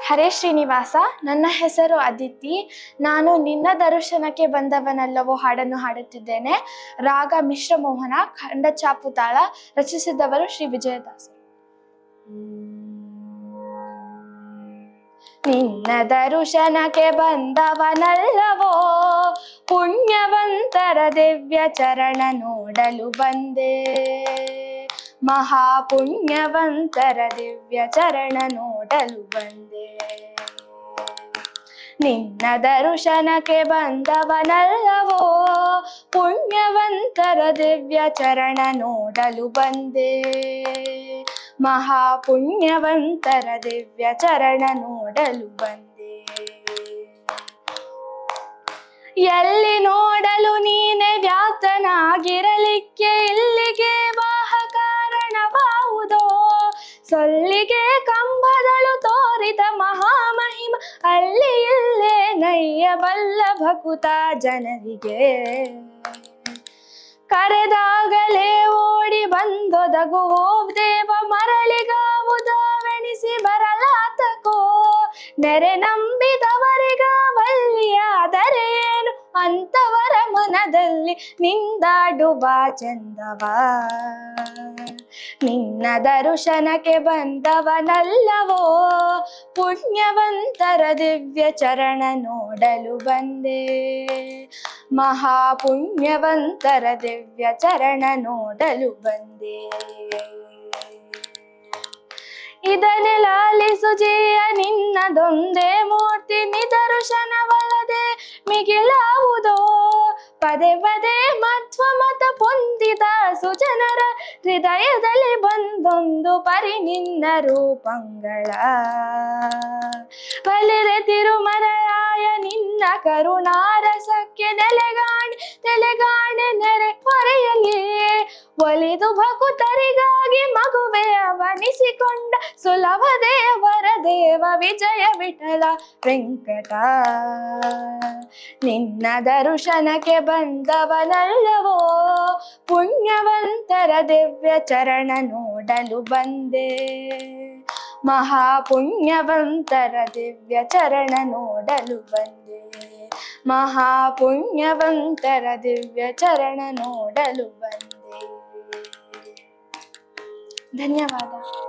ಹರೇ ಶ್ರೀನಿವಾಸ, ನನ್ನ ಹೆಸರು ಅದಿತಿ. ನಾನು ನಿನ್ನ ದರ್ಶನಕ್ಕೆ ಬಂದವನಲ್ಲವೋ ಹಾಡನ್ನು ಹಾಡುತ್ತಿದ್ದೇನೆ. ರಾಗ ಮಿಶ್ರ ಮೋಹನ, ಖಂಡ ಚಾಪು ತಾಳ. ರಚಿಸಿದವರು ಶ್ರೀ ವಿಜಯದಾಸರು. ನಿನ್ನ ದರ್ಶನಕ್ಕೆ ಬಂದವನಲ್ಲವೋ ಪುಣ್ಯವಂತರ ದಿವ್ಯ ಚರಣ ನೋಡಲು ಬಂದೆ. ಮಹಾಪುಣ್ಯವಂತರ ದಿವ್ಯ ಚರಣ ನೋಡಲು ಬಂದೆ. ನಿನ್ನ ದರ್ಶನಕ್ಕೆ ಬಂದವನಲ್ಲವೋ ಪುಣ್ಯವಂತರ ದಿವ್ಯ ಚರಣ ನೋಡಲು ಬಂದೆ. ಮಹಾಪುಣ್ಯವಂತರ ದಿವ್ಯ ಚರಣ ನೋಡಲು ಬಂದೆ. ಎಲ್ಲಿ ನೋಡಲು ನೀನೆ ವ್ಯಾಪ್ತನಾಗಿರಲಿಕ್ಕೆ ಇಲ್ಲಿಗೆ ವಾಹ ಕಾರಣವಾವುದೋ. ಸೊಲ್ಲಿಗೆ ಕಂಬದಳು ತೋರಿದ ಮಹಾಮಹಿಮ ಅಲ್ಲಿ ಇಲ್ಲೇ ನಯ್ಯಬಲ್ಲ ಭಕುತ ಜನರಿಗೆ. ಕರೆದಾಗಲೇ ಓಡಿ ಬಂದೊದಗುವೋ ದೇವ ಮರಳಿಗಾವುದಾವೆಣಿಸಿ ಬರಲಾತಕೋ. ನೆರೆ ನಂಬಿದವರಿಗಾವಲ್ಲಿಯಾದರೆ ಏನು ಅಂತವರ ಮನದಲ್ಲಿ ನಿಂದಾಡುವ ಚಂದವ. ನಿನ್ನ ದರ್ಶನಕ್ಕೆ ಬಂದವನಲ್ಲವೋ ಪುಣ್ಯವಂತರ ದಿವ್ಯ ಚರಣ ನೋಡಲು ಬಂದೆ. ಮಹಾಪುಣ್ಯವಂತರ ದಿವ್ಯ ಚರಣ ನೋಡಲು ಬಂದೆ. ಇದನ್ನೇ ಲಾಲಿಸು ಜೀಯ ನಿನ್ನದೊಂದೇ ಮೂರ್ತಿ, ನಿದರ್ಶನವಲ್ಲದೆ ಮಿಗಿಲಾವುದೋ. ಪದೇ ಪದೇ ಮಧ್ವ ಮತ ಹೊಂದಿದ ಸುಜನರ ಹೃದಯದಲ್ಲಿ ಬಂದೊಂದು ಪರಿ ನಿನ್ನ ರೂಪಂಗಳ. ಬಲಿರೆ ತಿರುಮರಾಯ ನಿನ್ನ ಕರುಣಾರಸಕ್ಕೆ ನೆಲೆಗಾಣೆ ನೆರೆ ಹೊರೆಯಲಿ. ಒಲಿದು ಭಕುತರಿಗಾಗಿ ಮಗುವೆ ಅವನಿಸಿಕೊಂಡ ಸುಲಭ ದೇವರ ದೇವ ವಿಜಯ ವಿಠಲ ವೆಂಕಟ. ನಿನ್ನ ದರ್ಶನಕ್ಕೆ ಬಂದವನಲ್ಲವೋ ಪುಣ್ಯವಂತರ ದಿವ್ಯ ಚರಣ ನೋಡಲು ಬಂದೆ. ಮಹಾಪುಣ್ಯವಂತರ ದಿವ್ಯ ಚರಣ ನೋಡಲು ಬಂದೆ. ಮಹಾಪುಣ್ಯವಂತರ ದಿವ್ಯ ಚರಣ ನೋಡಲು ಬಂದೆ. ಧನ್ಯವಾದ.